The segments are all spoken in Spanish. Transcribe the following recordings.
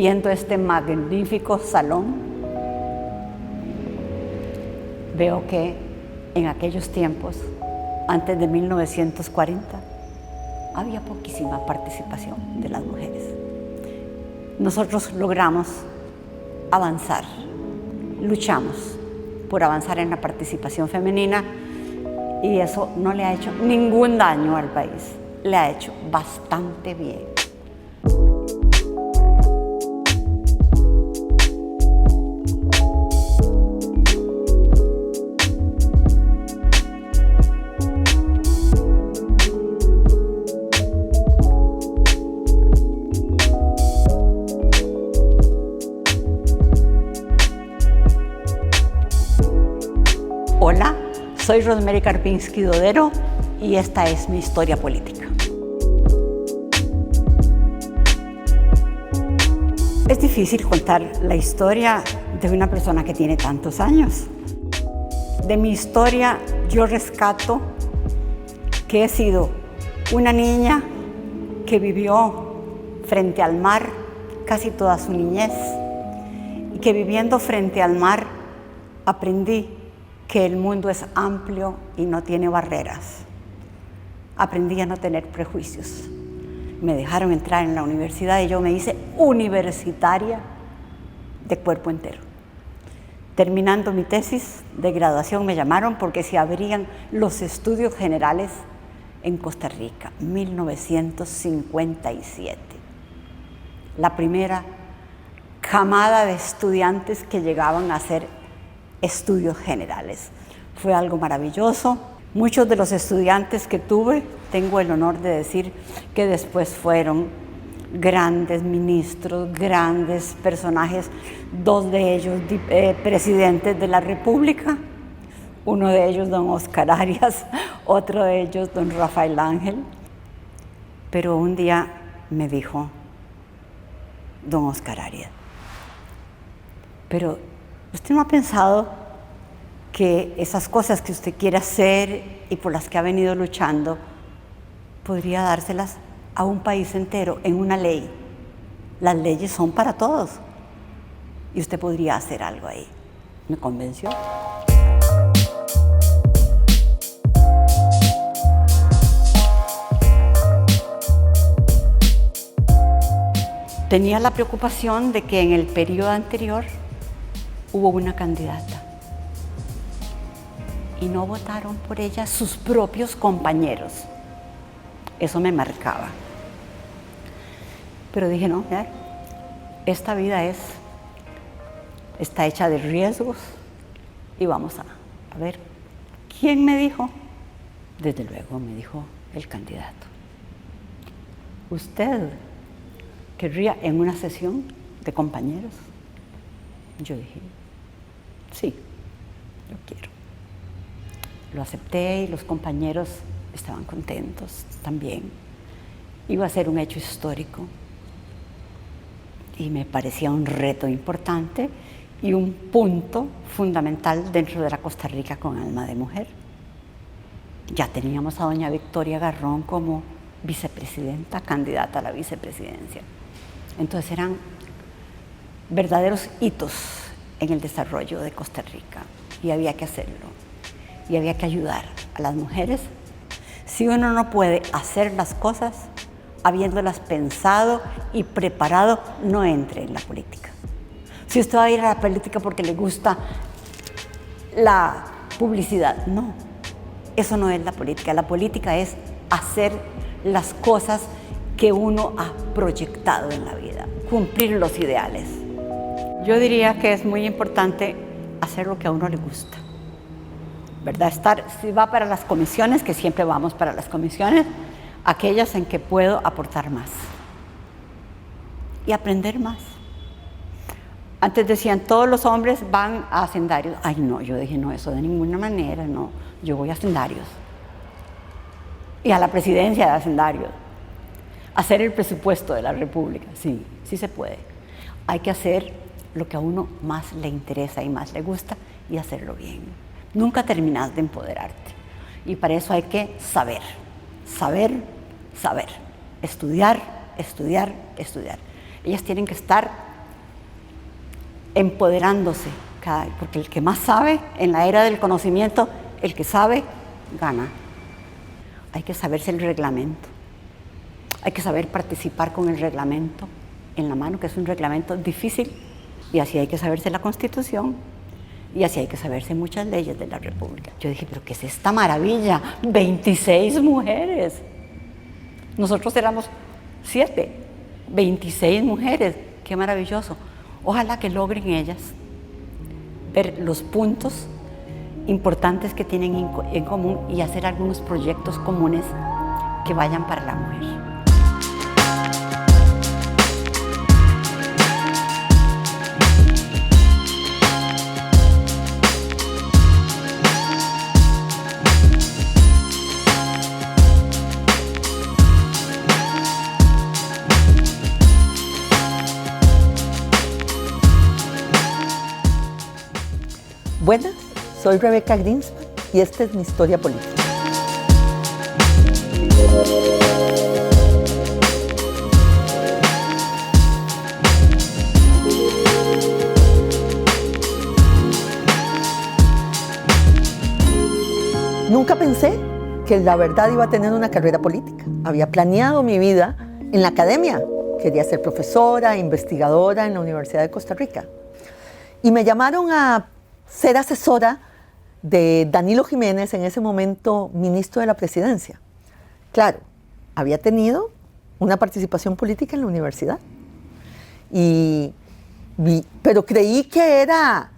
viendo este magnífico salón, veo que en aquellos tiempos, antes de 1940, había poquísima participación de las mujeres. Nosotros logramos avanzar, luchamos por avanzar en la participación femenina y eso no le ha hecho ningún daño al país, le ha hecho bastante bien. Hola, soy Rosemary Karpinski Dodero y esta es mi historia política. Es difícil contar la historia de una persona que tiene tantos años. De mi historia yo rescato que he sido una niña que vivió frente al mar casi toda su niñez y que viviendo frente al mar aprendí que el mundo es amplio y no tiene barreras. Aprendí a no tener prejuicios. Me dejaron entrar en la universidad y yo me hice universitaria de cuerpo entero. Terminando mi tesis de graduación me llamaron porque se abrían los estudios generales en Costa Rica, 1957. La primera camada de estudiantes que llegaban a hacer estudios generales. Fue algo maravilloso. Muchos de los estudiantes que tuve, tengo el honor de decir que después fueron grandes ministros, grandes personajes, dos de ellos presidentes de la República, uno de ellos don Oscar Arias, otro de ellos don Rafael Ángel. Pero un día me dijo don Oscar Arias, pero ¿usted no ha pensado que esas cosas que usted quiere hacer y por las que ha venido luchando, podría dárselas a un país entero en una ley? Las leyes son para todos y usted podría hacer algo ahí. Me convenció. Tenía la preocupación de que en el periodo anterior hubo una candidata y no votaron por ella sus propios compañeros. Eso me marcaba. Pero dije, no, esta vida está hecha de riesgos y vamos a ver. ¿Quién me dijo? Desde luego me dijo el candidato. ¿Usted querría en una sesión de compañeros? Yo dije, sí, lo quiero. Lo acepté y los compañeros estaban contentos también. Iba a ser un hecho histórico y me parecía un reto importante y un punto fundamental dentro de la Costa Rica con alma de mujer. Ya teníamos a doña Victoria Garrón como vicepresidenta, candidata a la vicepresidencia. Entonces eran verdaderos hitos en el desarrollo de Costa Rica y había que hacerlo y había que ayudar a las mujeres. Si uno no puede hacer las cosas habiéndolas pensado y preparado, no entre en la política. Si usted va a ir a la política porque le gusta la publicidad, no, eso no es la política. La política es hacer las cosas que uno ha proyectado en la vida, cumplir los ideales. Yo diría que es muy importante hacer lo que a uno le gusta, ¿verdad? Si va para las comisiones, que siempre vamos para las comisiones, aquellas en que puedo aportar más y aprender más. Antes decían, todos los hombres van a hacendarios. Ay, no, yo dije, no, eso de ninguna manera, no, yo voy a hacendarios. Y a la presidencia de hacendarios. Hacer el presupuesto de la República, sí, sí se puede. Hay que hacer lo que a uno más le interesa y más le gusta y hacerlo bien. Nunca terminas de empoderarte. Y para eso hay que saber, saber. Estudiar, estudiar, estudiar. Ellas tienen que estar empoderándose, porque el que más sabe, en la era del conocimiento, el que sabe, gana. Hay que saberse el reglamento, hay que saber participar con el reglamento en la mano, que es un reglamento difícil, y así hay que saberse la Constitución, y así hay que saberse muchas leyes de la República. Yo dije, pero ¿qué es esta maravilla? 26 mujeres. Nosotros éramos 7, 26 mujeres. Qué maravilloso. Ojalá que logren ellas ver los puntos importantes que tienen en común y hacer algunos proyectos comunes que vayan para la mujer. Buenas, soy Rebeca Greenspan y esta es mi historia política. Nunca pensé que la verdad iba a tener una carrera política. Había planeado mi vida en la academia. Quería ser profesora, investigadora en la Universidad de Costa Rica. Y me llamaron a ser asesora de Danilo Jiménez, en ese momento ministro de la Presidencia. Claro, había tenido una participación política en la universidad, pero creí que era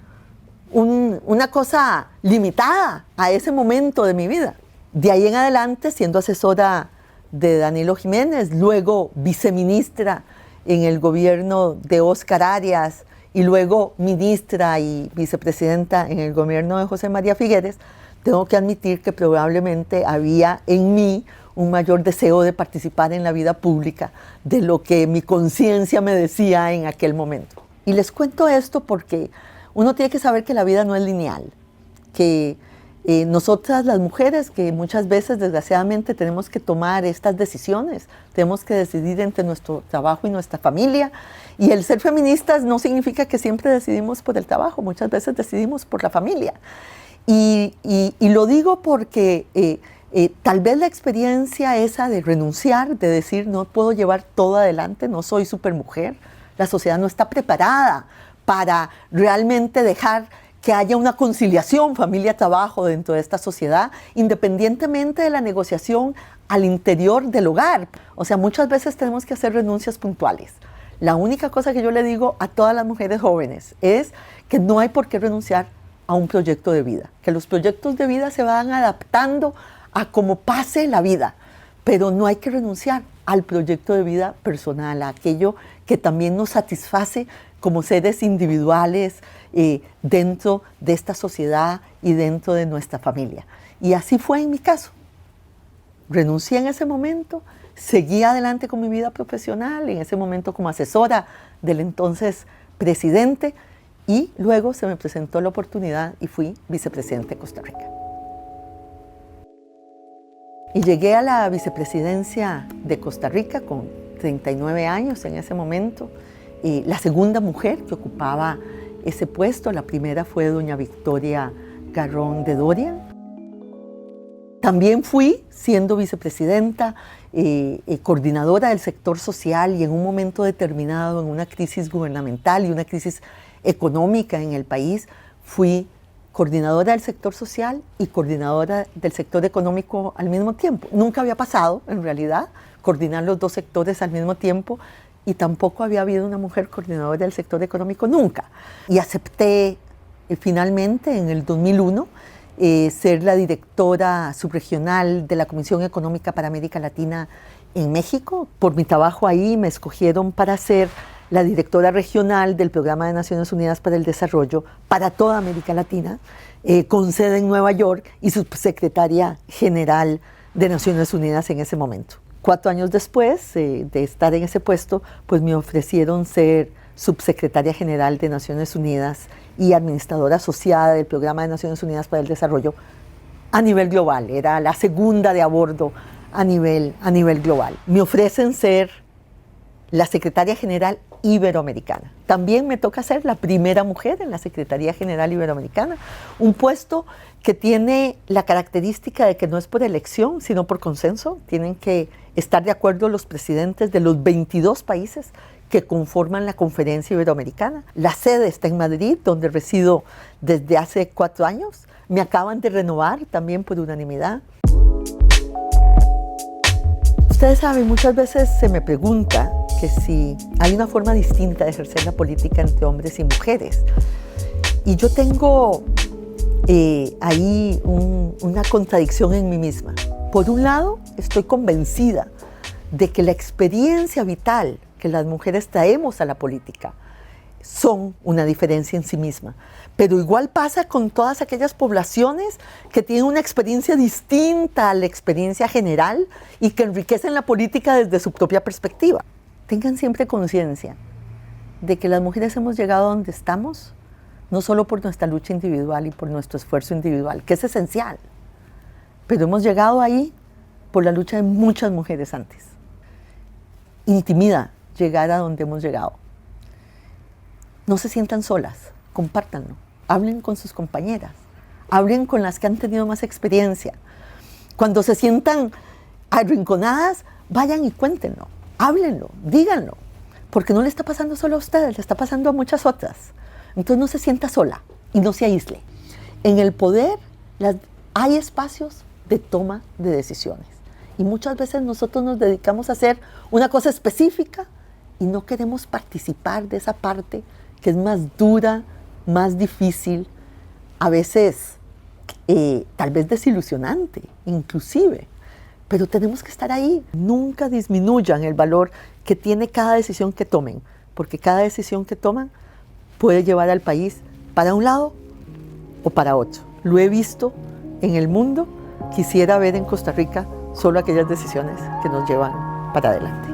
una cosa limitada a ese momento de mi vida. De ahí en adelante, siendo asesora de Danilo Jiménez, luego viceministra en el gobierno de Óscar Arias, y luego ministra y vicepresidenta en el gobierno de José María Figueres, tengo que admitir que probablemente había en mí un mayor deseo de participar en la vida pública de lo que mi conciencia me decía en aquel momento. Y les cuento esto porque uno tiene que saber que la vida no es lineal, que nosotras las mujeres, que muchas veces desgraciadamente tenemos que tomar estas decisiones, tenemos que decidir entre nuestro trabajo y nuestra familia, y el ser feministas no significa que siempre decidimos por el trabajo, muchas veces decidimos por la familia. Y lo digo porque tal vez la experiencia esa de renunciar, de decir no puedo llevar todo adelante, no soy supermujer, la sociedad no está preparada para realmente dejar que haya una conciliación familia-trabajo dentro de esta sociedad, independientemente de la negociación al interior del hogar. O sea, muchas veces tenemos que hacer renuncias puntuales. La única cosa que yo le digo a todas las mujeres jóvenes es que no hay por qué renunciar a un proyecto de vida, que los proyectos de vida se van adaptando a cómo pase la vida, pero no hay que renunciar al proyecto de vida personal, a aquello que también nos satisface como seres individuales dentro de esta sociedad y dentro de nuestra familia. Y así fue en mi caso. Renuncié en ese momento, seguí adelante con mi vida profesional, en ese momento como asesora del entonces presidente, y luego se me presentó la oportunidad y fui vicepresidente de Costa Rica. Y llegué a la vicepresidencia de Costa Rica con 39 años en ese momento, la segunda mujer que ocupaba ese puesto. La primera fue doña Victoria Garrón de Dorian. También fui, siendo vicepresidenta, coordinadora del sector social, y en un momento determinado, en una crisis gubernamental y una crisis económica en el país, fui coordinadora del sector social y coordinadora del sector económico al mismo tiempo. Nunca había pasado, en realidad, coordinar los dos sectores al mismo tiempo, y tampoco había habido una mujer coordinadora del sector económico nunca. Y acepté finalmente en el 2001 ser la directora subregional de la Comisión Económica para América Latina en México. Por mi trabajo ahí me escogieron para ser la directora regional del Programa de Naciones Unidas para el Desarrollo para toda América Latina, con sede en Nueva York, y subsecretaria general de Naciones Unidas en ese momento. 4 años después de estar en ese puesto, pues me ofrecieron ser subsecretaria general de Naciones Unidas y administradora asociada del Programa de Naciones Unidas para el Desarrollo a nivel global. Era la segunda de a bordo a nivel global. Me ofrecen ser la secretaria general Iberoamericana. También me toca ser la primera mujer en la Secretaría General Iberoamericana, un puesto que tiene la característica de que no es por elección, sino por consenso. Tienen que estar de acuerdo los presidentes de los 22 países que conforman la Conferencia Iberoamericana. La sede está en Madrid, donde resido desde hace 4 años. Me acaban de renovar también por unanimidad. Ustedes saben, muchas veces se me pregunta que si hay una forma distinta de ejercer la política entre hombres y mujeres. Y yo tengo ahí una contradicción en mí misma. Por un lado, estoy convencida de que la experiencia vital que las mujeres traemos a la política son una diferencia en sí misma. Pero igual pasa con todas aquellas poblaciones que tienen una experiencia distinta a la experiencia general y que enriquecen la política desde su propia perspectiva. Tengan siempre conciencia de que las mujeres hemos llegado a donde estamos, no solo por nuestra lucha individual y por nuestro esfuerzo individual, que es esencial, pero hemos llegado ahí por la lucha de muchas mujeres antes. Intimida llegar a donde hemos llegado. No se sientan solas, compártanlo, hablen con sus compañeras, hablen con las que han tenido más experiencia. Cuando se sientan arrinconadas, vayan y cuéntenlo, háblenlo, díganlo, porque no le está pasando solo a ustedes, le está pasando a muchas otras. Entonces no se sienta sola y no se aísle. En el poder hay espacios de toma de decisiones y muchas veces nosotros nos dedicamos a hacer una cosa específica y no queremos participar de esa parte que es más dura, más difícil, a veces tal vez desilusionante, inclusive. Pero tenemos que estar ahí. Nunca disminuyan el valor que tiene cada decisión que tomen, porque cada decisión que toman puede llevar al país para un lado o para otro. Lo he visto en el mundo, quisiera ver en Costa Rica solo aquellas decisiones que nos llevan para adelante.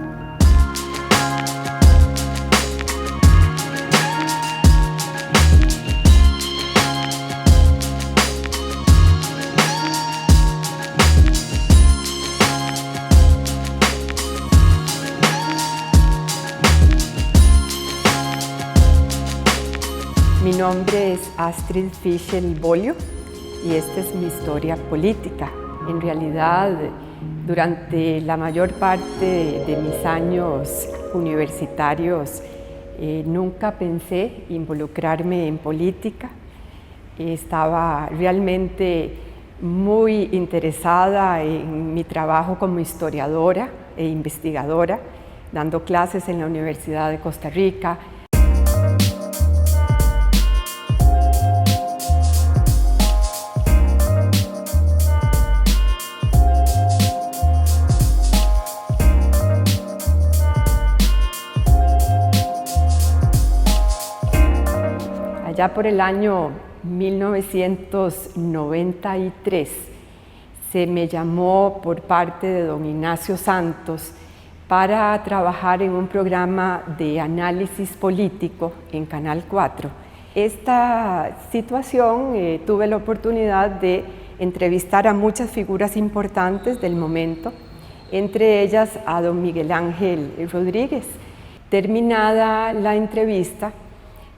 Mi nombre es Astrid Fischel Bolio y esta es mi historia política. En realidad, durante la mayor parte de mis años universitarios, nunca pensé involucrarme en política. Estaba realmente muy interesada en mi trabajo como historiadora e investigadora, dando clases en la Universidad de Costa Rica. Ya por el año 1993 se me llamó por parte de don Ignacio Santos para trabajar en un programa de análisis político en Canal 4. Esta situación tuve la oportunidad de entrevistar a muchas figuras importantes del momento, entre ellas a don Miguel Ángel Rodríguez. Terminada la entrevista,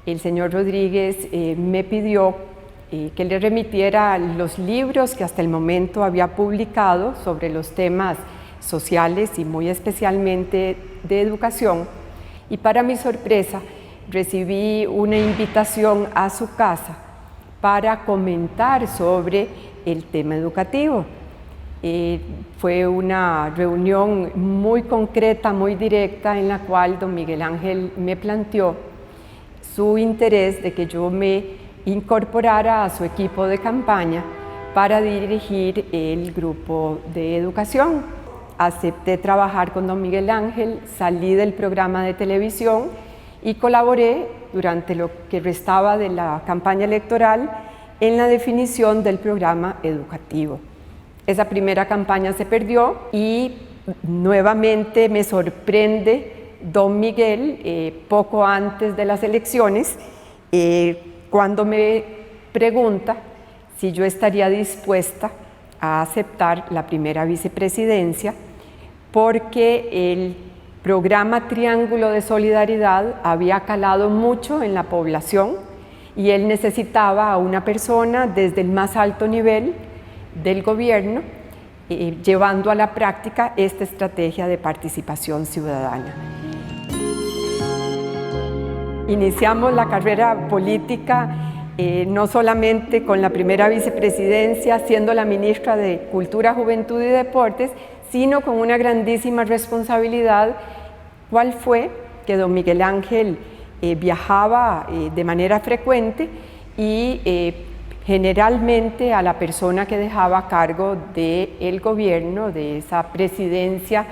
el señor Rodríguez me pidió que le remitiera los libros que hasta el momento había publicado sobre los temas sociales y muy especialmente de educación. Y para mi sorpresa, recibí una invitación a su casa para comentar sobre el tema educativo. Fue una reunión muy concreta, muy directa, en la cual don Miguel Ángel me planteó su interés de que yo me incorporara a su equipo de campaña para dirigir el grupo de educación. Acepté trabajar con don Miguel Ángel, salí del programa de televisión y colaboré durante lo que restaba de la campaña electoral en la definición del programa educativo. Esa primera campaña se perdió y nuevamente me sorprende don Miguel, poco antes de las elecciones, cuando me pregunta si yo estaría dispuesta a aceptar la primera vicepresidencia, porque él programa Triángulo de Solidaridad había calado mucho en la población y él necesitaba a una persona desde el más alto nivel del gobierno llevando a la práctica esta estrategia de participación ciudadana. Iniciamos la carrera política no solamente con la primera vicepresidencia, siendo la ministra de Cultura, Juventud y Deportes, sino con una grandísima responsabilidad. ¿Cuál fue? Que don Miguel Ángel viajaba de manera frecuente y generalmente a la persona que dejaba a cargo del gobierno, de esa presidencia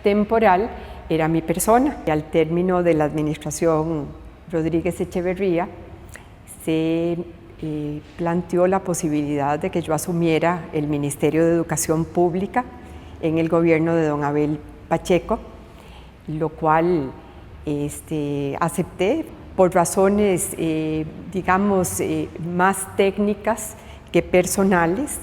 temporal, era mi persona. Y al término de la administración Rodríguez Echeverría, se planteó la posibilidad de que yo asumiera el Ministerio de Educación Pública en el gobierno de don Abel Pacheco, lo cual acepté por razones, digamos, más técnicas que personales,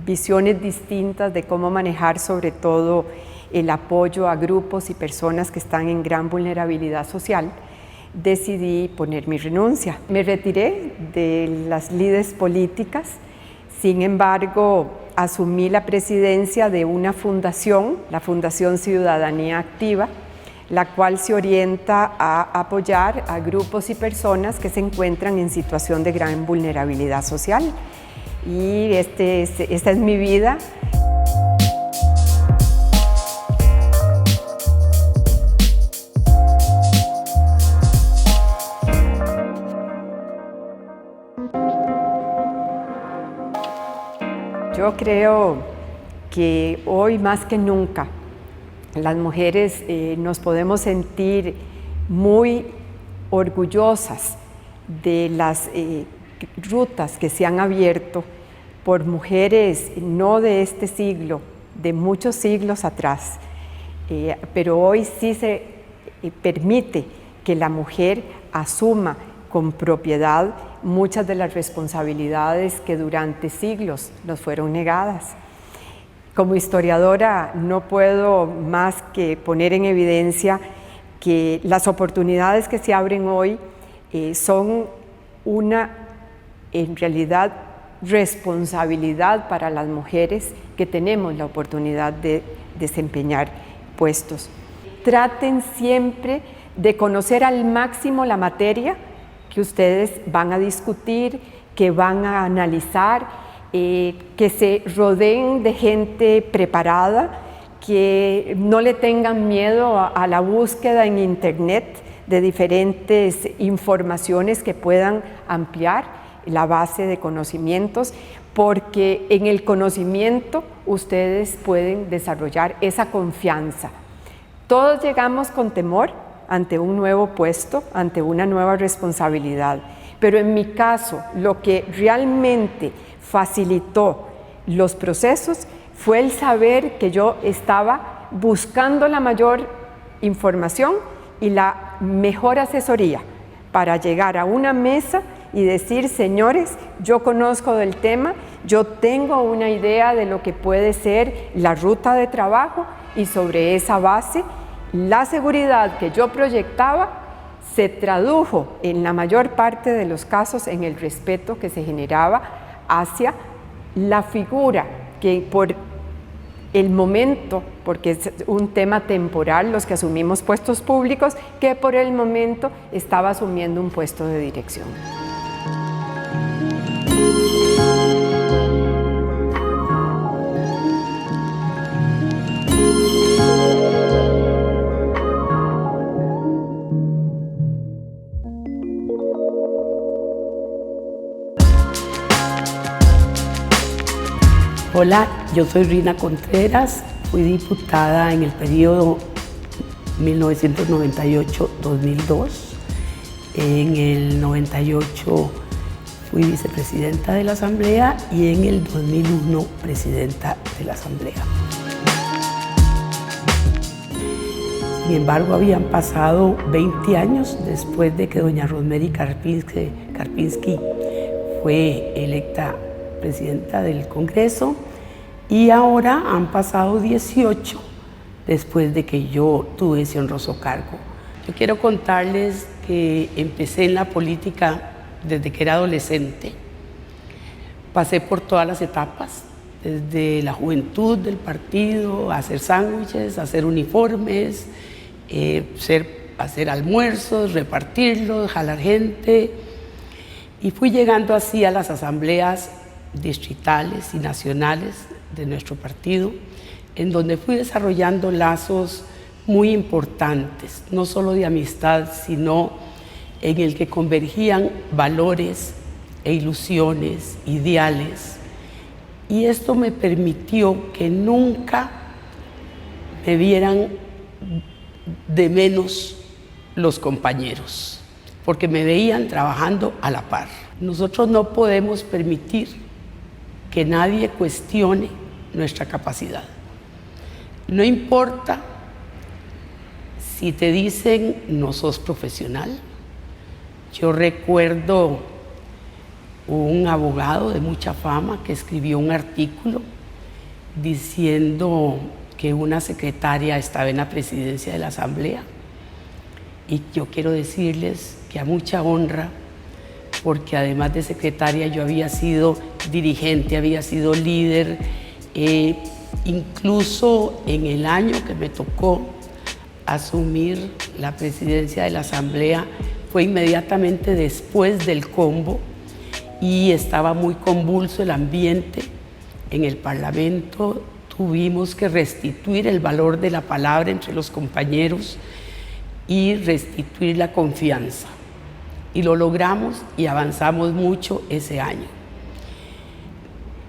visiones distintas de cómo manejar sobre todo el apoyo a grupos y personas que están en gran vulnerabilidad social. Decidí poner mi renuncia. Me retiré de las lides políticas, sin embargo, asumí la presidencia de una fundación, la Fundación Ciudadanía Activa, la cual se orienta a apoyar a grupos y personas que se encuentran en situación de gran vulnerabilidad social. Y esta es mi vida. Yo creo que hoy más que nunca las mujeres nos podemos sentir muy orgullosas de las rutas que se han abierto por mujeres no de este siglo, de muchos siglos atrás, pero hoy sí se permite que la mujer asuma con propiedad muchas de las responsabilidades que durante siglos nos fueron negadas. Como historiadora no puedo más que poner en evidencia que las oportunidades que se abren hoy son una, en realidad, responsabilidad para las mujeres que tenemos la oportunidad de desempeñar puestos. Traten siempre de conocer al máximo la materia que ustedes van a discutir, que van a analizar, que se rodeen de gente preparada, que no le tengan miedo a la búsqueda en internet de diferentes informaciones que puedan ampliar la base de conocimientos, porque en el conocimiento ustedes pueden desarrollar esa confianza. Todos llegamos con temor ante un nuevo puesto, ante una nueva responsabilidad. Pero en mi caso, lo que realmente facilitó los procesos fue el saber que yo estaba buscando la mayor información y la mejor asesoría para llegar a una mesa y decir, señores, yo conozco del tema, yo tengo una idea de lo que puede ser la ruta de trabajo y sobre esa base la seguridad que yo proyectaba se tradujo en la mayor parte de los casos en el respeto que se generaba hacia la figura que por el momento, porque es un tema temporal los que asumimos puestos públicos, que por el momento estaba asumiendo un puesto de dirección. Hola, yo soy Rina Contreras, fui diputada en el periodo 1998-2002. En el 98 fui vicepresidenta de la Asamblea y en el 2001 presidenta de la Asamblea. Sin embargo, habían pasado 20 años después de que doña Rosemary Karpinski fue electa presidenta del Congreso y ahora han pasado 18 después de que yo tuve ese honroso cargo. Yo quiero contarles que empecé en la política desde que era adolescente. Pasé por todas las etapas, desde la juventud del partido, a hacer sándwiches, a hacer uniformes, hacer almuerzos, repartirlos, jalar gente. Y fui llegando así a las asambleas distritales y nacionales de nuestro partido, en donde fui desarrollando lazos muy importantes, no solo de amistad, sino en el que convergían valores e ilusiones, ideales. Y esto me permitió que nunca me vieran de menos los compañeros, porque me veían trabajando a la par. Nosotros no podemos permitir que nadie cuestione nuestra capacidad. No importa si te dicen no sos profesional. Yo recuerdo un abogado de mucha fama que escribió un artículo diciendo que una secretaria estaba en la presidencia de la Asamblea, y yo quiero decirles que a mucha honra, porque además de secretaria yo había sido dirigente, había sido líder, incluso en el año que me tocó asumir la presidencia de la Asamblea fue inmediatamente después del combo y estaba muy convulso el ambiente en el Parlamento. Tuvimos que restituir el valor de la palabra entre los compañeros y restituir la confianza. Y lo logramos y avanzamos mucho ese año.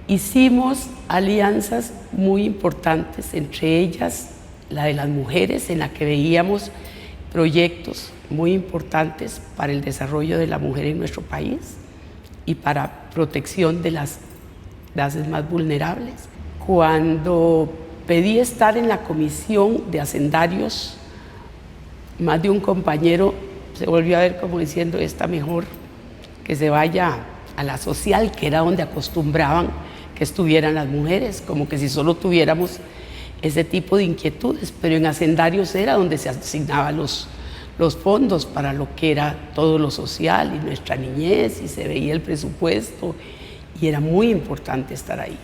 Hicimos alianzas muy importantes, entre ellas la de las mujeres, en la que veíamos proyectos muy importantes para el desarrollo de la mujer en nuestro país y para protección de las clases más vulnerables. Cuando pedí estar en la comisión de hacendarios, más de un compañero se volvió a ver como diciendo, está mejor que se vaya a la social, que era donde acostumbraban que estuvieran las mujeres, como que si solo tuviéramos ese tipo de inquietudes, pero en hacendarios era donde se asignaban los fondos para lo que era todo lo social y nuestra niñez, y se veía el presupuesto, y era muy importante estar ahí.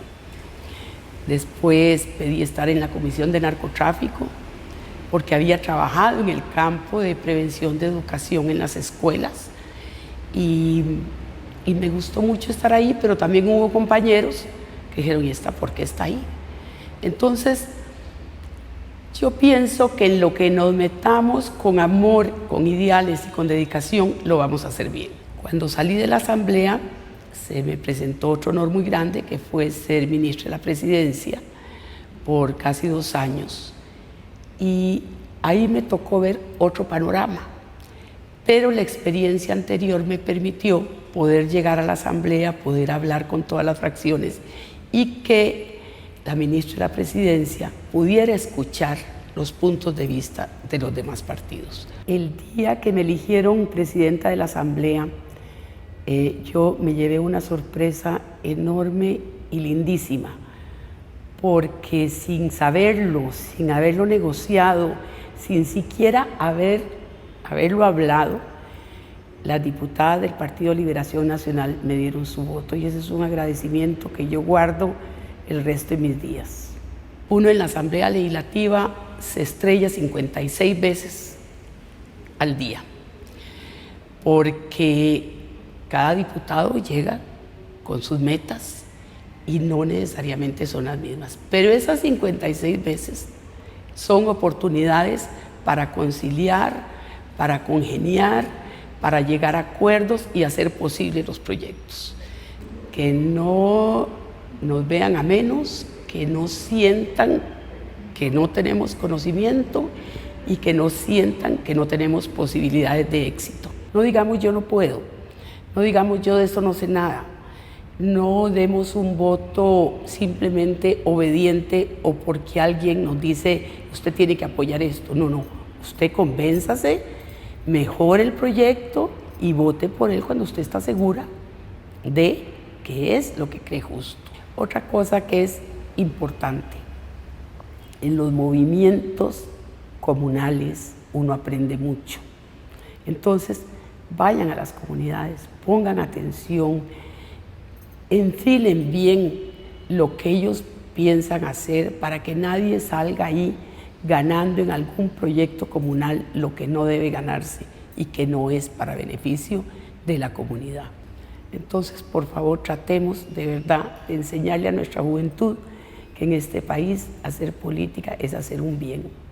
Después pedí estar en la Comisión de Narcotráfico, porque había trabajado en el campo de prevención de educación en las escuelas, y me gustó mucho estar ahí, pero también hubo compañeros que dijeron, ¿y esta por qué está ahí? Entonces, yo pienso que en lo que nos metamos con amor, con ideales y con dedicación, lo vamos a hacer bien. Cuando salí de la Asamblea, se me presentó otro honor muy grande, que fue ser ministra de la Presidencia por casi 2 años. Y ahí me tocó ver otro panorama. Pero la experiencia anterior me permitió poder llegar a la Asamblea, poder hablar con todas las fracciones y que la ministra de la Presidencia pudiera escuchar los puntos de vista de los demás partidos. El día que me eligieron presidenta de la Asamblea, yo me llevé una sorpresa enorme y lindísima, porque sin saberlo, sin haberlo negociado, sin siquiera haberlo hablado, las diputadas del Partido Liberación Nacional me dieron su voto, y ese es un agradecimiento que yo guardo el resto de mis días. Uno en la Asamblea Legislativa se estrella 56 veces al día, porque cada diputado llega con sus metas y no necesariamente son las mismas, pero esas 56 veces son oportunidades para conciliar, para congeniar, para llegar a acuerdos y hacer posibles los proyectos. Que no nos vean a menos, que no sientan que no tenemos conocimiento y que no sientan que no tenemos posibilidades de éxito. No digamos yo no puedo, no digamos yo de esto no sé nada, no demos un voto simplemente obediente o porque alguien nos dice usted tiene que apoyar esto. No, usted convénzase, mejore el proyecto y vote por él cuando usted está segura de que es lo que cree justo. Otra cosa que es importante, en los movimientos comunales uno aprende mucho. Entonces, vayan a las comunidades, pongan atención, enfilen bien lo que ellos piensan hacer para que nadie salga ahí ganando en algún proyecto comunal lo que no debe ganarse y que no es para beneficio de la comunidad. Entonces, por favor, tratemos de verdad de enseñarle a nuestra juventud que en este país hacer política es hacer un bien.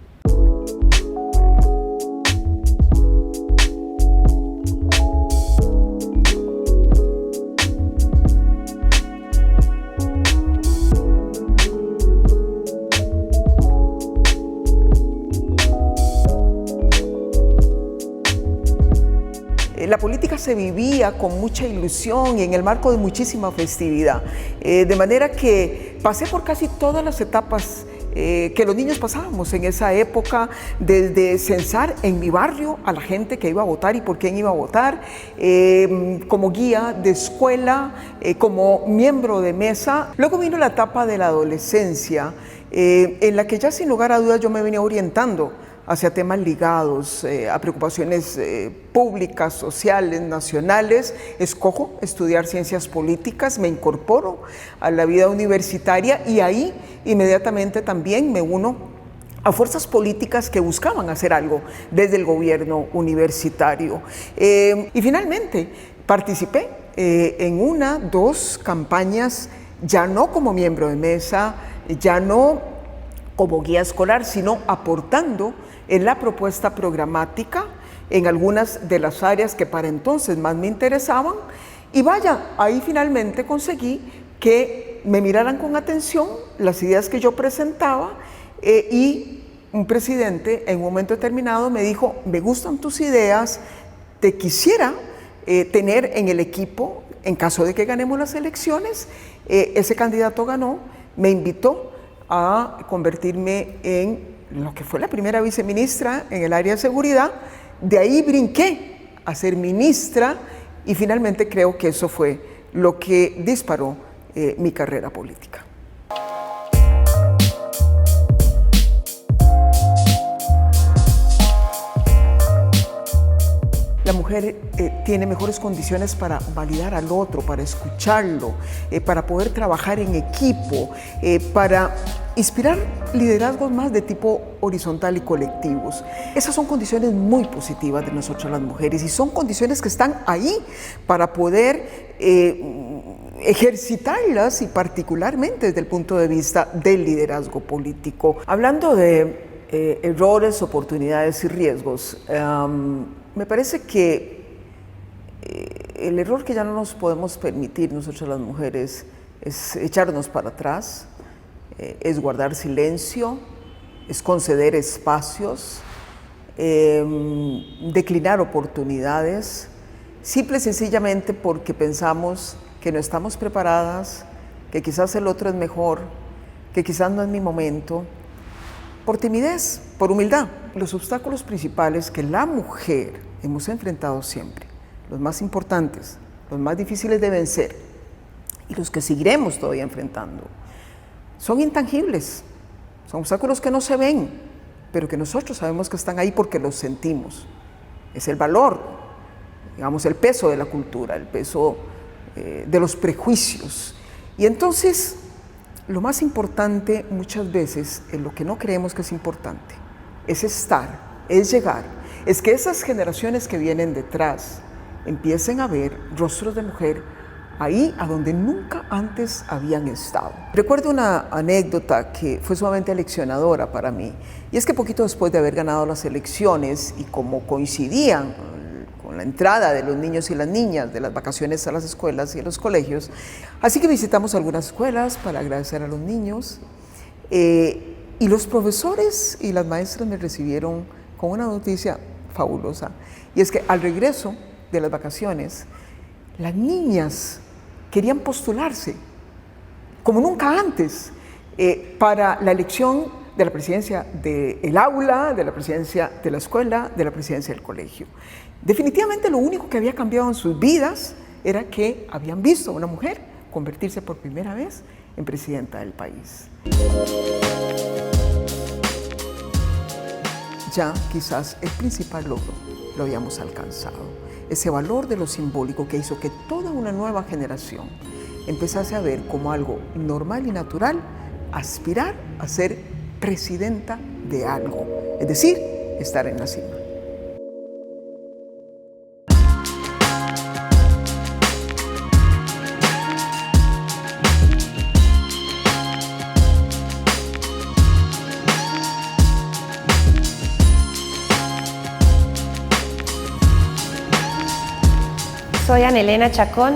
La política se vivía con mucha ilusión y en el marco de muchísima festividad, de manera que pasé por casi todas las etapas que los niños pasábamos en esa época, desde censar en mi barrio a la gente que iba a votar y por quién iba a votar, como guía de escuela, como miembro de mesa. Luego vino la etapa de la adolescencia, en la que ya sin lugar a dudas yo me venía orientando hacia temas ligados a preocupaciones públicas, sociales, nacionales. Escojo estudiar ciencias políticas, me incorporo a la vida universitaria y ahí inmediatamente también me uno a fuerzas políticas que buscaban hacer algo desde el gobierno universitario. Y finalmente participé en 2 campañas, ya no como miembro de mesa, ya no como guía escolar, sino aportando en la propuesta programática en algunas de las áreas que para entonces más me interesaban. Y vaya, ahí finalmente conseguí que me miraran con atención las ideas que yo presentaba y un presidente en un momento determinado me dijo: me gustan tus ideas, te quisiera tener en el equipo en caso de que ganemos las elecciones. Ese candidato ganó, me invitó a convertirme en lo que fue la primera viceministra en el área de seguridad. De ahí brinqué a ser ministra y finalmente creo que eso fue lo que disparó mi carrera política. La mujer tiene mejores condiciones para validar al otro, para escucharlo, para poder trabajar en equipo, para inspirar liderazgos más de tipo horizontal y colectivos. Esas son condiciones muy positivas de nosotras las mujeres y son condiciones que están ahí para poder ejercitarlas y particularmente desde el punto de vista del liderazgo político. Hablando de errores, oportunidades y riesgos, me parece que el error que ya no nos podemos permitir nosotras las mujeres es echarnos para atrás, es guardar silencio, es conceder espacios, declinar oportunidades, simple y sencillamente porque pensamos que no estamos preparadas, que quizás el otro es mejor, que quizás no es mi momento, por timidez, por humildad. Los obstáculos principales que la mujer hemos enfrentado siempre, los más importantes, los más difíciles de vencer y los que seguiremos todavía enfrentando, son intangibles, son obstáculos que no se ven, pero que nosotros sabemos que están ahí porque los sentimos. Es el valor, digamos, el peso de la cultura, el peso de los prejuicios. Y entonces, lo más importante muchas veces, en lo que no creemos que es importante, es estar, es llegar, es que esas generaciones que vienen detrás empiecen a ver rostros de mujer ahí a donde nunca antes habían estado. Recuerdo una anécdota que fue sumamente aleccionadora para mí, y es que poquito después de haber ganado las elecciones y como coincidían con la entrada de los niños y las niñas de las vacaciones a las escuelas y a los colegios, así que visitamos algunas escuelas para agradecer a los niños, y los profesores y las maestras me recibieron con una noticia fabulosa, y es que al regreso de las vacaciones, las niñas querían postularse, como nunca antes, para la elección de la presidencia del aula, de la presidencia de la escuela, de la presidencia del colegio. Definitivamente lo único que había cambiado en sus vidas era que habían visto a una mujer convertirse por primera vez en presidenta del país. ya quizás el principal logro lo habíamos alcanzado. Ese valor de lo simbólico que hizo que toda una nueva generación empezase a ver como algo normal y natural aspirar a ser presidenta de algo, es decir, estar en la cima. Soy Ana Elena Chacón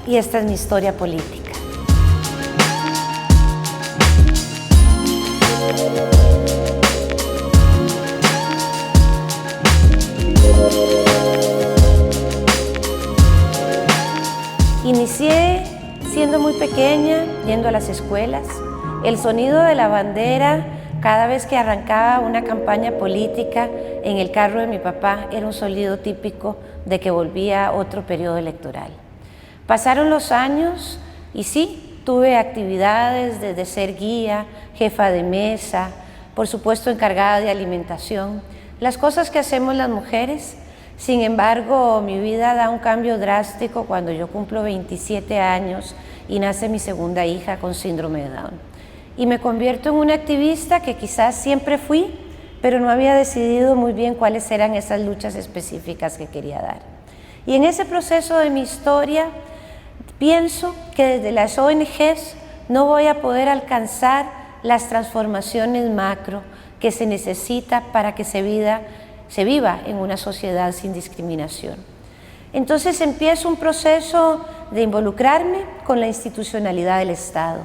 y esta es mi historia política. Inicié siendo muy pequeña, yendo a las escuelas. El sonido de la bandera cada vez que arrancaba una campaña política en el carro de mi papá era un sonido típico de que volvía otro periodo electoral. Pasaron los años y sí, tuve actividades desde ser guía, jefa de mesa, por supuesto encargada de alimentación, las cosas que hacemos las mujeres. Sin embargo, mi vida da un cambio drástico cuando yo cumplo 27 años y nace mi segunda hija con síndrome de Down. Y me convierto en una activista que quizás siempre fui, pero no había decidido muy bien cuáles eran esas luchas específicas que quería dar. Y en ese proceso de mi historia, pienso que desde las ONGs no voy a poder alcanzar las transformaciones macro que se necesita para que se viva en una sociedad sin discriminación. Entonces empiezo un proceso de involucrarme con la institucionalidad del Estado.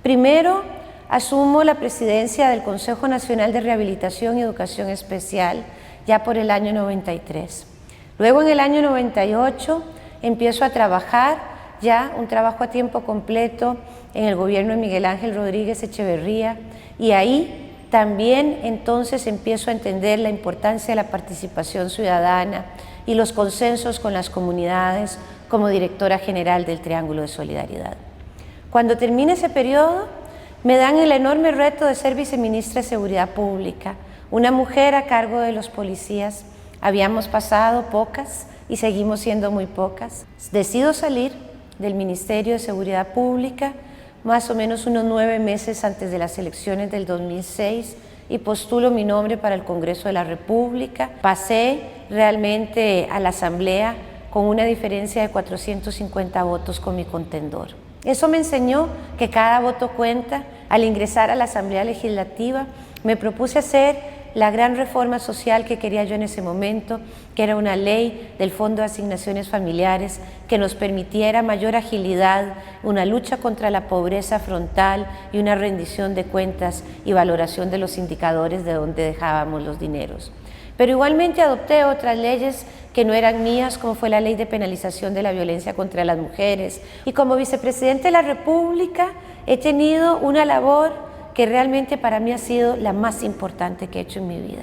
Primero, asumo la presidencia del Consejo Nacional de Rehabilitación y Educación Especial ya por el año 93. Luego en el año 98 empiezo a trabajar ya un trabajo a tiempo completo en el gobierno de Miguel Ángel Rodríguez Echeverría y ahí también entonces empiezo a entender la importancia de la participación ciudadana y los consensos con las comunidades como directora general del Triángulo de Solidaridad. Cuando termine ese periodo, me dan el enorme reto de ser viceministra de Seguridad Pública, una mujer a cargo de los policías. Habíamos pasado pocas y seguimos siendo muy pocas. Decido salir del Ministerio de Seguridad Pública más o menos unos 9 meses antes de las elecciones del 2006 y postulo mi nombre para el Congreso de la República. Pasé realmente a la Asamblea con una diferencia de 450 votos con mi contendor. Eso me enseñó que cada voto cuenta. Al ingresar a la Asamblea Legislativa me propuse hacer la gran reforma social que quería yo en ese momento, que era una ley del Fondo de Asignaciones Familiares que nos permitiera mayor agilidad, una lucha contra la pobreza frontal y una rendición de cuentas y valoración de los indicadores de donde dejábamos los dineros. Pero igualmente adopté otras leyes que no eran mías, como fue la ley de penalización de la violencia contra las mujeres. Y como vicepresidente de la República he tenido una labor que realmente para mí ha sido la más importante que he hecho en mi vida,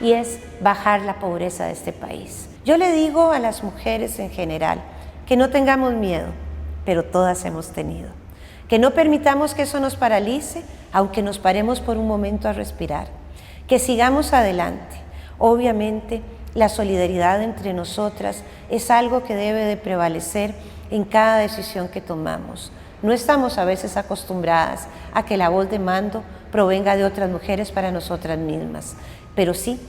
y es bajar la pobreza de este país. Yo le digo a las mujeres en general que no tengamos miedo, pero todas hemos tenido. Que no permitamos que eso nos paralice, aunque nos paremos por un momento a respirar. Que sigamos adelante. Obviamente, la solidaridad entre nosotras es algo que debe de prevalecer en cada decisión que tomamos. No estamos a veces acostumbradas a que la voz de mando provenga de otras mujeres para nosotras mismas, pero sí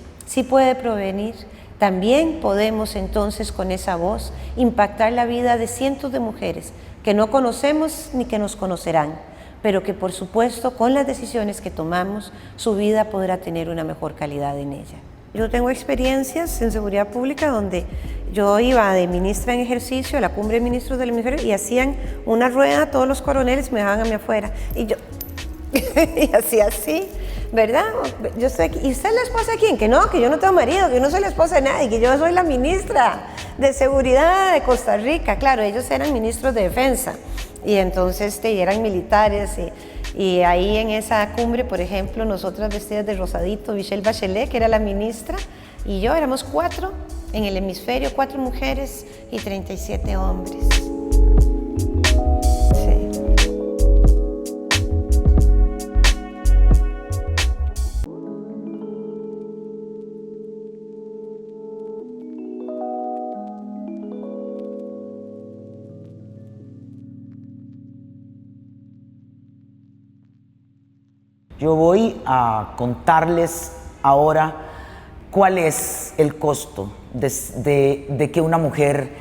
puede provenir. También podemos entonces con esa voz impactar la vida de cientos de mujeres que no conocemos ni que nos conocerán, pero que por supuesto con las decisiones que tomamos su vida podrá tener una mejor calidad en ella. Yo tengo experiencias en seguridad pública donde yo iba de ministra en ejercicio a la cumbre de ministros de la mujer y hacían una rueda, todos los coroneles me dejaban a mí afuera y yo y hacía así, ¿verdad? Yo estoy aquí. ¿Y usted es la esposa de quién? Que no, que yo no tengo marido, que yo no soy la esposa de nadie, que yo soy la ministra de seguridad de Costa Rica. Claro, ellos eran ministros de defensa y entonces eran militares y ahí en esa cumbre, por ejemplo, nosotras vestidas de rosadito, Michelle Bachelet, que era la ministra, y yo éramos 4 en el hemisferio, 4 mujeres y 37 hombres. Sí. Yo voy a contarles ahora cuál es el costo de que una mujer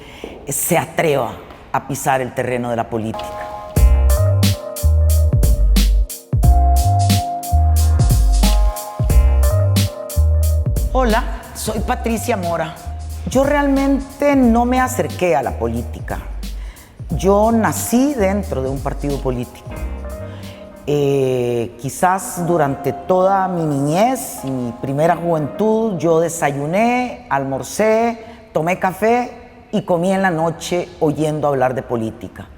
se atreva a pisar el terreno de la política. Hola, soy Patricia Mora. Yo realmente no me acerqué a la política. Yo nací dentro de un partido político. Quizás durante toda mi niñez y mi primera juventud yo desayuné, almorcé, tomé café y comí en la noche oyendo hablar de política.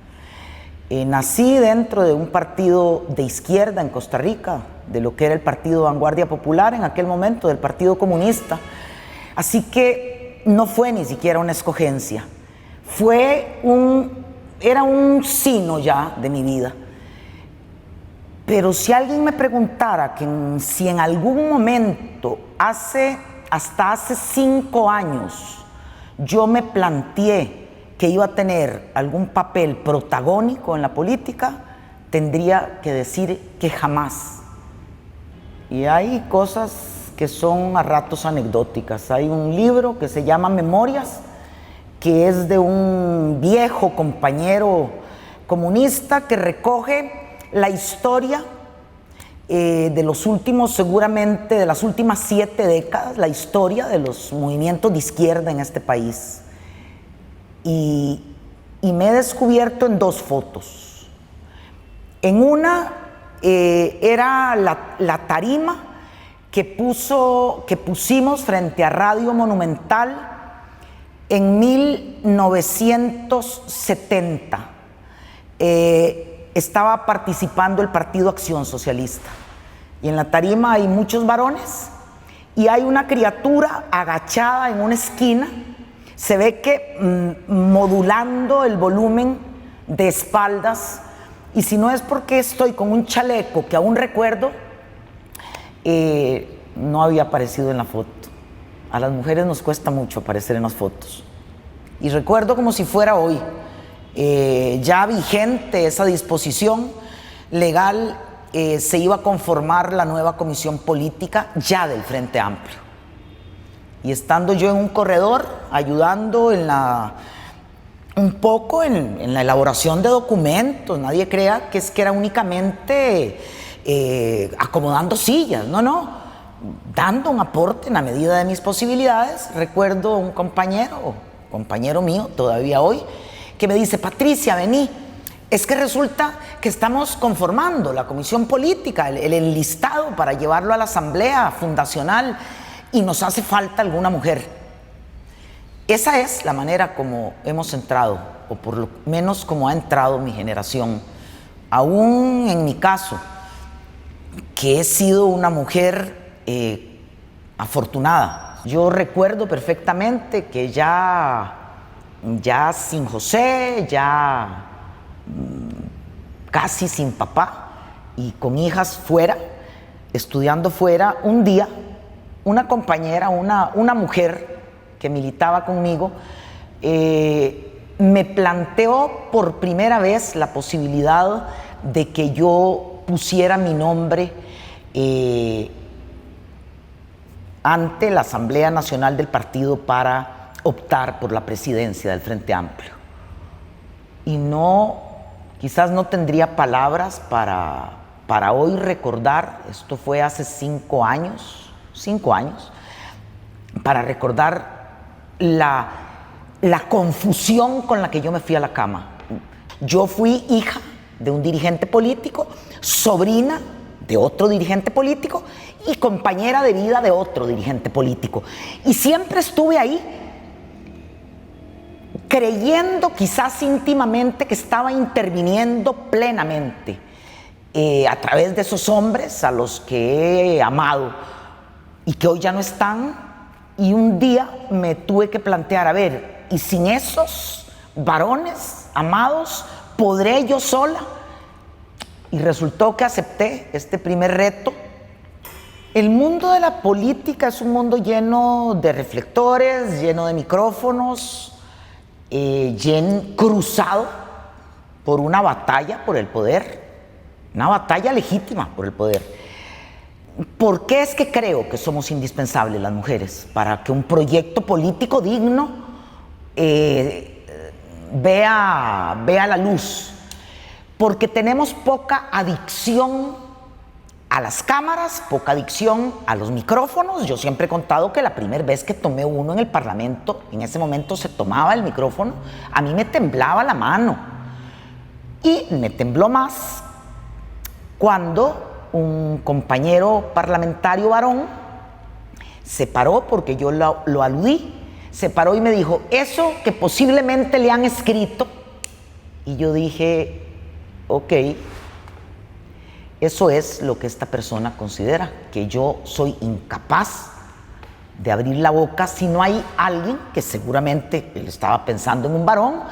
Nací dentro de un partido de izquierda en Costa Rica, de lo que era el Partido Vanguardia Popular en aquel momento, del Partido Comunista. Así que no fue ni siquiera una escogencia, era un sino ya de mi vida. Pero si alguien me preguntara si en algún momento, hasta hace 5 años, yo me planteé que iba a tener algún papel protagónico en la política, tendría que decir que jamás. Y hay cosas que son a ratos anecdóticas. Hay un libro que se llama Memorias, que es de un viejo compañero comunista que recoge la historia de los últimos, seguramente de las últimas 7 décadas, la historia de los movimientos de izquierda en este país. Y me he descubierto en 2 fotos. En una era la tarima que pusimos frente a Radio Monumental en 1970. Estaba participando el Partido Acción Socialista. Y en la tarima hay muchos varones y hay una criatura agachada en una esquina. Se ve que modulando el volumen de espaldas, y si no es porque estoy con un chaleco que aún recuerdo, no había aparecido en la foto. A las mujeres nos cuesta mucho aparecer en las fotos. Y recuerdo como si fuera hoy, ya vigente esa disposición legal, se iba a conformar la nueva comisión política ya del Frente Amplio. Y estando yo en un corredor, ayudando un poco en la elaboración de documentos, nadie crea que era únicamente acomodando sillas, no, dando un aporte en la medida de mis posibilidades. Recuerdo un compañero mío, todavía hoy, que me dice: Patricia, vení, es que resulta que estamos conformando la comisión política, el enlistado para llevarlo a la asamblea fundacional y nos hace falta alguna mujer. Esa es la manera como hemos entrado, o por lo menos como ha entrado mi generación. Aún en mi caso, que he sido una mujer afortunada. Yo recuerdo perfectamente que ya sin José, ya casi sin papá y con hijas fuera, estudiando fuera, un día una compañera, una mujer que militaba conmigo, me planteó por primera vez la posibilidad de que yo pusiera mi nombre ante la Asamblea Nacional del Partido para optar por la presidencia del Frente Amplio. Y quizás no tendría palabras para hoy recordar, esto fue hace 5 años, para recordar la confusión con la que yo me fui a la cama. Yo fui hija de un dirigente político, sobrina de otro dirigente político y compañera de vida de otro dirigente político. Y siempre estuve ahí, creyendo quizás íntimamente que estaba interviniendo plenamente a través de esos hombres a los que he amado y que hoy ya no están. Y un día me tuve que plantear, a ver, ¿y sin esos varones amados podré yo sola? Y resultó que acepté este primer reto. El mundo de la política es un mundo lleno de reflectores, lleno de micrófonos, cruzado por una batalla por el poder, una batalla legítima por el poder. ¿Por qué es que creo que somos indispensables las mujeres para que un proyecto político digno vea la luz? Porque tenemos poca adicción a las cámaras, poca adicción a los micrófonos. Yo siempre he contado que la primera vez que tomé uno en el Parlamento, en ese momento se tomaba el micrófono, a mí me temblaba la mano. Y me tembló más cuando un compañero parlamentario varón se paró, porque yo lo aludí, se paró y me dijo, eso que posiblemente le han escrito. Y yo dije, ok, eso es lo que esta persona considera, que yo soy incapaz de abrir la boca si no hay alguien que seguramente, él estaba pensando en un varón,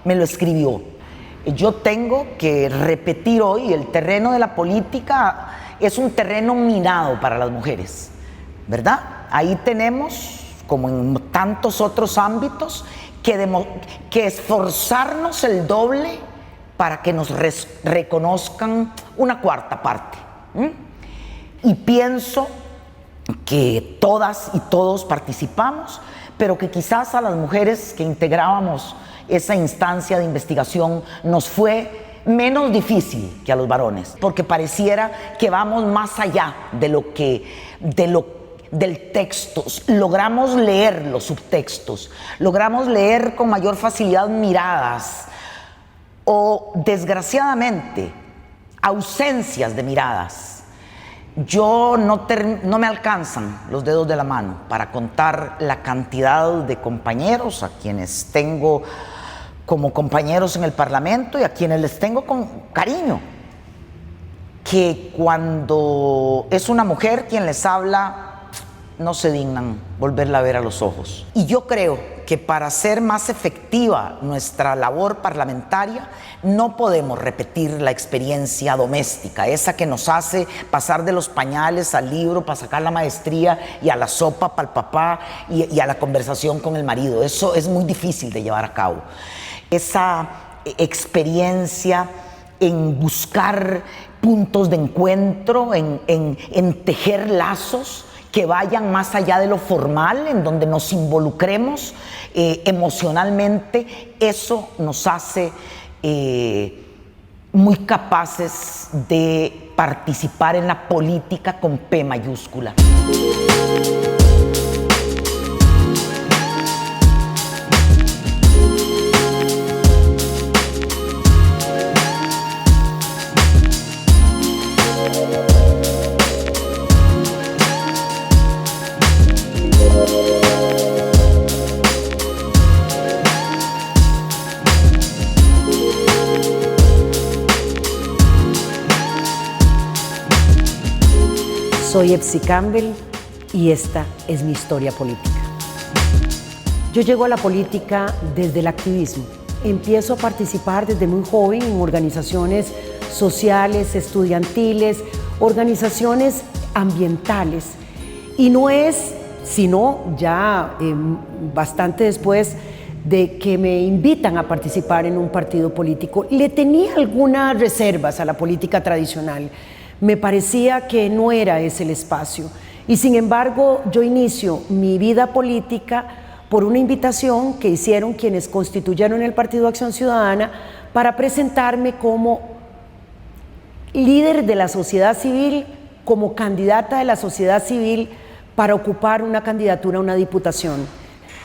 me lo escribió. Yo tengo que repetir hoy, el terreno de la política es un terreno minado para las mujeres, ¿verdad? Ahí tenemos, como en tantos otros ámbitos, que esforzarnos el doble para que nos reconozcan una cuarta parte. Y pienso que todas y todos participamos, pero que quizás a las mujeres que integrábamos esa instancia de investigación nos fue menos difícil que a los varones, porque pareciera que vamos más allá del texto, logramos leer los subtextos, logramos leer con mayor facilidad miradas o, desgraciadamente, ausencias de miradas. No me alcanzan los dedos de la mano para contar la cantidad de compañeros a quienes tengo como compañeros en el Parlamento y a quienes les tengo con cariño, que cuando es una mujer quien les habla, no se dignan volverla a ver a los ojos. Y yo creo que para hacer más efectiva nuestra labor parlamentaria, no podemos repetir la experiencia doméstica, esa que nos hace pasar de los pañales al libro para sacar la maestría y a la sopa para el papá y a la conversación con el marido. Eso es muy difícil de llevar a cabo. Esa experiencia en buscar puntos de encuentro, en tejer lazos que vayan más allá de lo formal, en donde nos involucremos emocionalmente, eso nos hace muy capaces de participar en la política con P mayúscula. Soy Epsi Campbell y esta es mi historia política. Yo llego a la política desde el activismo. Empiezo a participar desde muy joven en organizaciones sociales, estudiantiles, organizaciones ambientales. Y no es sino ya bastante después de que me invitan a participar en un partido político. Le tenía algunas reservas a la política tradicional. Me parecía que no era ese el espacio. Y sin embargo, yo inicio mi vida política por una invitación que hicieron quienes constituyeron el Partido Acción Ciudadana para presentarme como líder de la sociedad civil, como candidata de la sociedad civil para ocupar una candidatura a una diputación.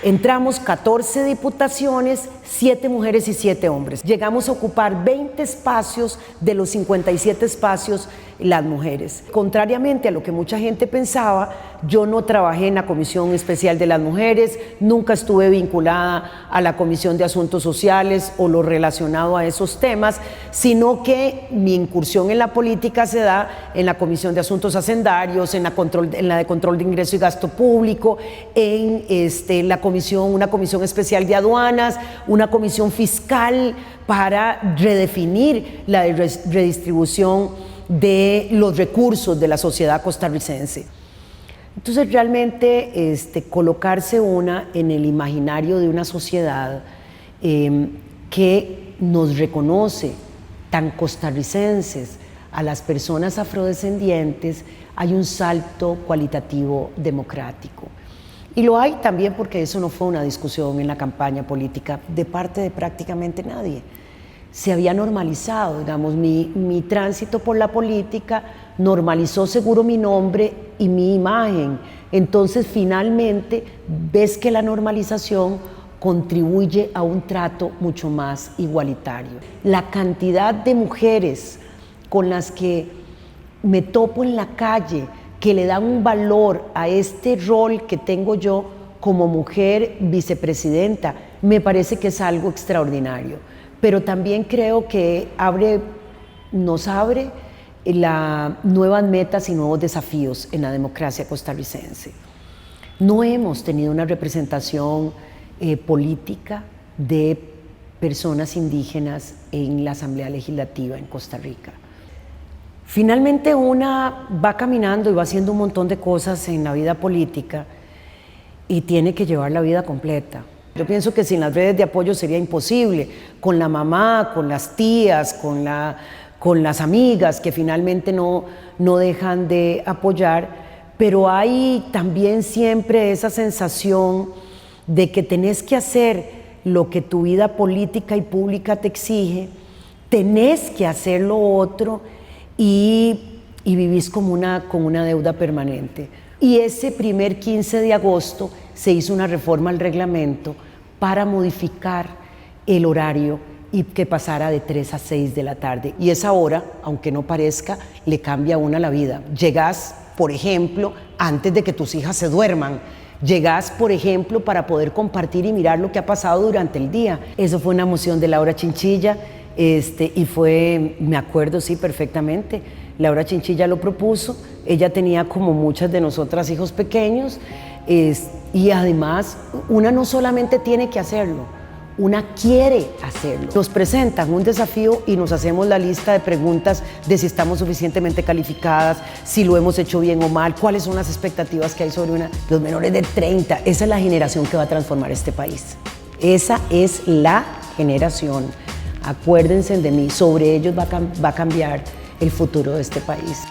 Entramos 14 diputaciones, 7 mujeres y 7 hombres. Llegamos a ocupar 20 espacios de los 57 espacios las mujeres. Contrariamente a lo que mucha gente pensaba, yo no trabajé en la Comisión Especial de las Mujeres, nunca estuve vinculada a la Comisión de Asuntos Sociales o lo relacionado a esos temas, sino que mi incursión en la política se da en la Comisión de Asuntos Hacendarios, en la de Control de Ingreso y Gasto Público, en una comisión especial de aduanas, una comisión fiscal para redefinir la redistribución de los recursos de la sociedad costarricense. Entonces realmente colocarse en el imaginario de una sociedad que nos reconoce tan costarricenses a las personas afrodescendientes, hay un salto cualitativo democrático. Y lo hay también porque eso no fue una discusión en la campaña política de parte de prácticamente nadie. Se había normalizado, digamos, mi tránsito por la política normalizó seguro mi nombre y mi imagen. Entonces, finalmente, ves que la normalización contribuye a un trato mucho más igualitario. La cantidad de mujeres con las que me topo en la calle, que le dan un valor a este rol que tengo yo como mujer vicepresidenta, me parece que es algo extraordinario. Pero también creo que nos abre nuevas metas y nuevos desafíos en la democracia costarricense. No hemos tenido una representación política de personas indígenas en la Asamblea Legislativa en Costa Rica. Finalmente una va caminando y va haciendo un montón de cosas en la vida política y tiene que llevar la vida completa. Yo pienso que sin las redes de apoyo sería imposible, con la mamá, con las tías, con las amigas que finalmente no dejan de apoyar, pero hay también siempre esa sensación de que tenés que hacer lo que tu vida política y pública te exige, tenés que hacer lo otro y vivís como una deuda permanente. Y ese primer 15 de agosto se hizo una reforma al reglamento para modificar el horario y que pasara de 3 a 6 de la tarde. Y esa hora, aunque no parezca, le cambia a una la vida. Llegás, por ejemplo, antes de que tus hijas se duerman. Llegás, por ejemplo, para poder compartir y mirar lo que ha pasado durante el día. Eso fue una moción de Laura Chinchilla, y fue, me acuerdo, sí, perfectamente. Laura Chinchilla lo propuso. Ella tenía, como muchas de nosotras, hijos pequeños, y además, una no solamente tiene que hacerlo, una quiere hacerlo. Nos presentan un desafío y nos hacemos la lista de preguntas de si estamos suficientemente calificadas, si lo hemos hecho bien o mal, cuáles son las expectativas que hay sobre los menores de 30. Esa es la generación que va a transformar este país. Esa es la generación. Acuérdense de mí, sobre ellos va a cambiar el futuro de este país.